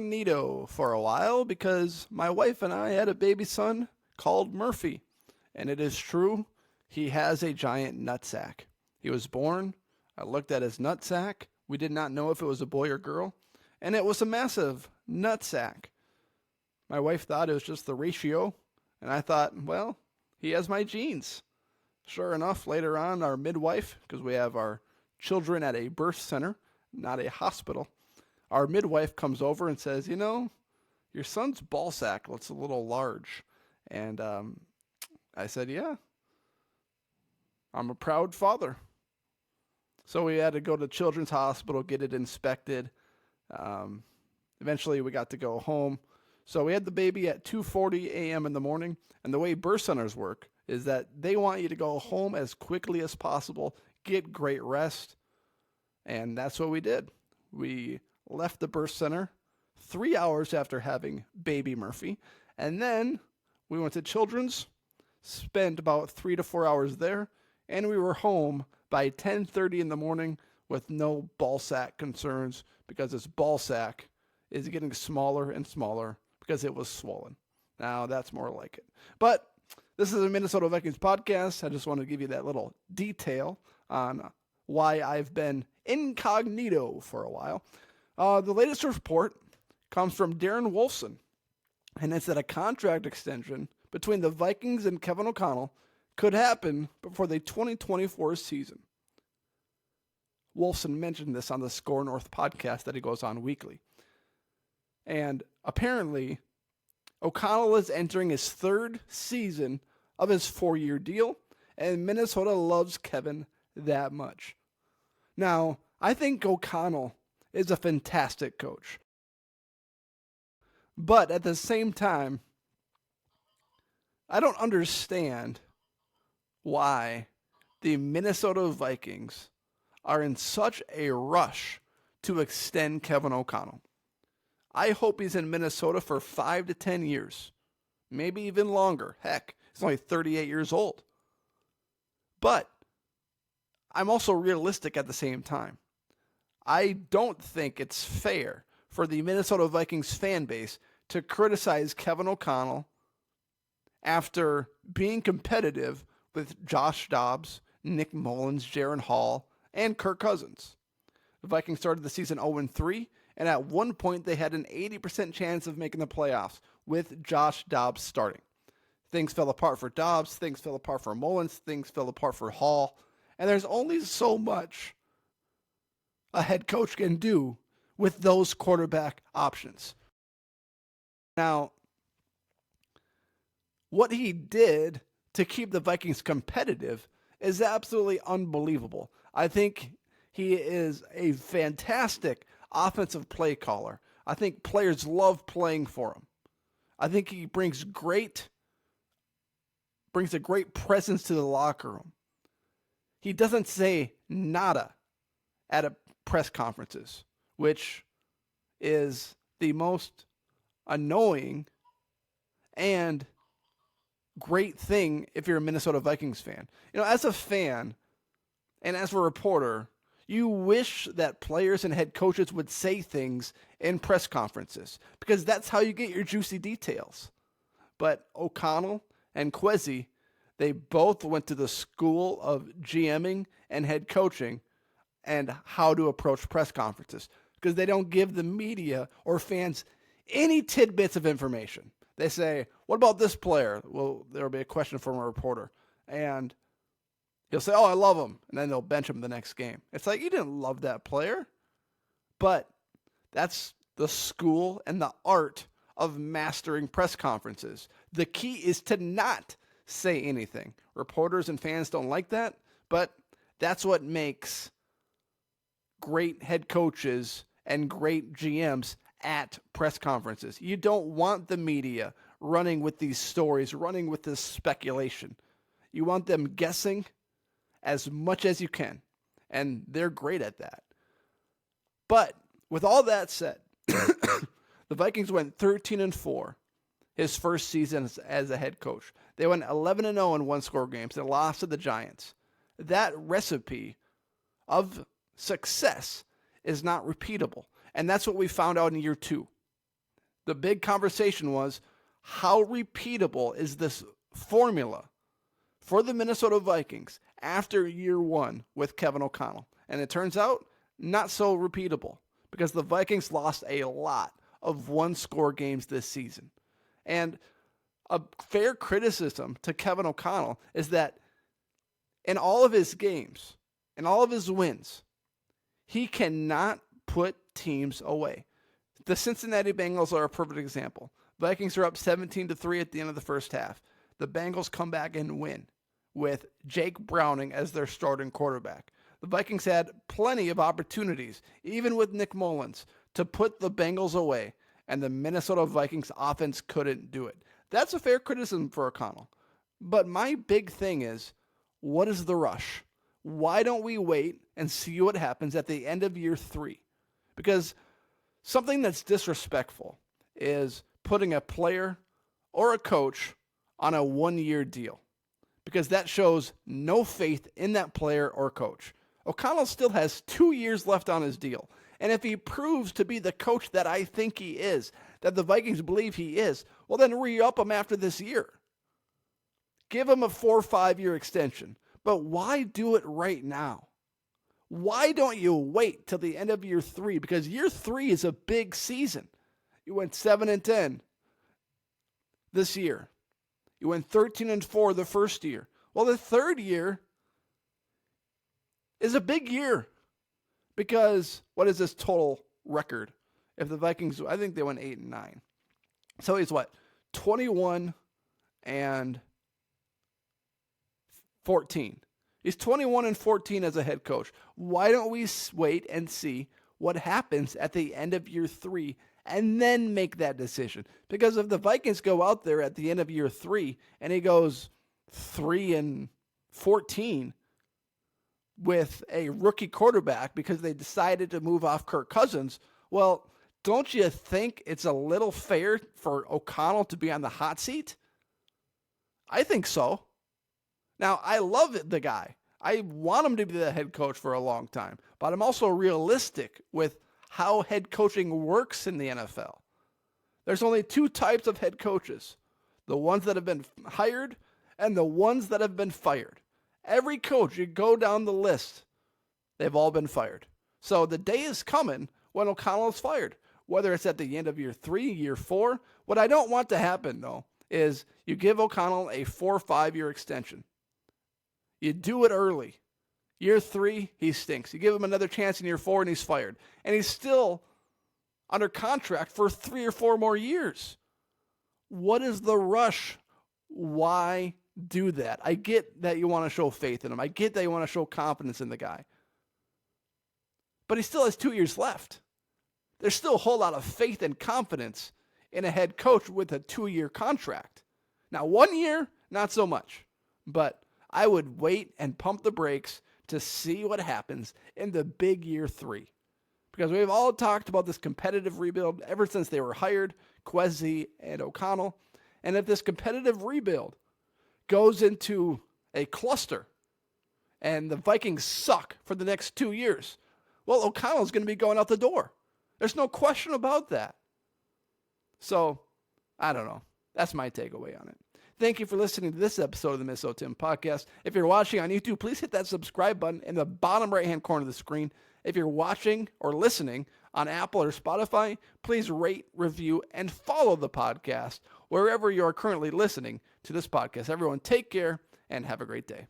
incognito for a while because my wife and I had a baby son called Murphy. And it is true, he has a giant nutsack. He was born, I looked at his nutsack. We did not know if it was a boy or girl. And it was a massive nutsack. My wife thought it was just the ratio. And I thought, well, he has my genes. Sure enough, later on, our midwife, because we have our children at a birth center, not a hospital, our midwife comes over and says, your son's ball sack looks a little large. And I said, yeah, I'm a proud father. So we had to go to Children's Hospital, get it inspected. Eventually we got to go home. So we had the baby at 2:40 a.m. in the morning. And the way birth centers work is that they want you to go home as quickly as possible, get great rest. And that's what we did. We left the birth center 3 hours after having baby Murphy. And then we went to Children's, spent about 3 to 4 hours there, and we were home by 10:30 in the morning with no ball sack concerns because this ball sack is getting smaller and smaller because it was swollen. Now that's more like it. But this is a Minnesota Vikings podcast. I just want to give you that little detail on why I've been incognito for a while. The latest report comes from Darren Wolfson, and it's that a contract extension between the Vikings and Kevin O'Connell could happen before the 2024 season. Wolfson mentioned this on the Score North podcast that he goes on weekly. And apparently, O'Connell is entering his third season of his 4-year deal, and Minnesota loves Kevin that much. Now, I think O'Connell is a fantastic coach. But at the same time, I don't understand why the Minnesota Vikings are in such a rush to extend Kevin O'Connell. I hope he's in Minnesota for 5 to 10 years, maybe even longer. Heck, he's only 38 years old. But I'm also realistic at the same time. I don't think it's fair for the Minnesota Vikings fan base to criticize Kevin O'Connell after being competitive with Josh Dobbs, Nick Mullins, Jaron Hall, and Kirk Cousins. The Vikings started the season 0-3, and at one point they had an 80% chance of making the playoffs with Josh Dobbs starting. Things fell apart for Dobbs, things fell apart for Mullins, things fell apart for Hall, and there's only so much a head coach can do with those quarterback options. Now, what he did to keep the Vikings competitive is absolutely unbelievable. I think he is a fantastic offensive play caller. I think players love playing for him. I think he brings a great presence to the locker room. He doesn't say nada at press conferences, which is the most annoying and great thing if you're a Minnesota Vikings fan. As a fan and as a reporter, you wish that players and head coaches would say things in press conferences because that's how you get your juicy details. But O'Connell and Kwesi, they both went to the school of GMing and head coaching and how to approach press conferences because they don't give the media or fans any tidbits of information. They say, what about this player? Well, there'll be a question from a reporter. And he'll say, oh, I love him. And then they'll bench him the next game. It's like, you didn't love that player. But that's the school and the art of mastering press conferences. The key is to not say anything. Reporters and fans don't like that, but that's what makes great head coaches and great GMs at press conferences. You don't want the media running with these stories, running with this speculation. You want them guessing as much as you can, and they're great at that. But with all that said, the Vikings went 13-4 his first season as a head coach. They went 11-0 in one-score games and lost to the Giants. That recipe of success is not repeatable. And that's what we found out in year 2. The big conversation was, how repeatable is this formula for the Minnesota Vikings after year one with Kevin O'Connell? And it turns out, not so repeatable, because the Vikings lost a lot of one-score games this season. And a fair criticism to Kevin O'Connell is that in all of his games, in all of his wins, he cannot put teams away. The Cincinnati Bengals are a perfect example. Vikings are up 17-3 at the end of the first half. The Bengals come back and win with Jake Browning as their starting quarterback. The Vikings had plenty of opportunities, even with Nick Mullins, to put the Bengals away, and the Minnesota Vikings offense couldn't do it. That's a fair criticism for O'Connell. But my big thing is, what is the rush? Why don't we wait and see what happens at the end of year 3? Because something that's disrespectful is putting a player or a coach on a 1-year deal, because that shows no faith in that player or coach. O'Connell still has 2 years left on his deal. And if he proves to be the coach that I think he is, that the Vikings believe he is, well, then re-up him after this year. Give him a 4 or 5 year extension. But why do it right now? Why don't you wait till the end of year 3? Because year 3 is a big season. You went 7-10 this year. You went 13-4 the first year. Well, the third year is a big year. Because what is this total record? If the Vikings, I think they went 8-9. So he's what? 21-14. He's 21-14 as a head coach. Why don't we wait and see what happens at the end of year 3 and then make that decision? Because if the Vikings go out there at the end of year 3 and he goes 3-14 with a rookie quarterback because they decided to move off Kirk Cousins, well, don't you think it's a little fair for O'Connell to be on the hot seat? I think so. Now, I love the guy. I want him to be the head coach for a long time, but I'm also realistic with how head coaching works in the NFL. There's only 2 types of head coaches, the ones that have been hired and the ones that have been fired. Every coach, you go down the list, they've all been fired. So the day is coming when O'Connell is fired, whether it's at the end of year 3, year 4. What I don't want to happen, though, is you give O'Connell a 4 or 5 year extension. You do it early. Year 3, he stinks. You give him another chance in year 4 and he's fired. And he's still under contract for 3 or 4 more years. What is the rush? Why do that? I get that you want to show faith in him. I get that you want to show confidence in the guy. But he still has 2 years left. There's still a whole lot of faith and confidence in a head coach with a 2-year contract. Now, 1 year, not so much. But I would wait and pump the brakes to see what happens in the big year 3. Because we've all talked about this competitive rebuild ever since they were hired, Kwesi and O'Connell. And if this competitive rebuild goes into a cluster and the Vikings suck for the next 2 years, well, O'Connell's going to be going out the door. There's no question about that. So, I don't know. That's my takeaway on it. Thank you for listening to this episode of the Minnesota Tim Podcast. If you're watching on YouTube, please hit that subscribe button in the bottom right-hand corner of the screen. If you're watching or listening on Apple or Spotify, please rate, review, and follow the podcast wherever you are currently listening to this podcast. Everyone, take care and have a great day.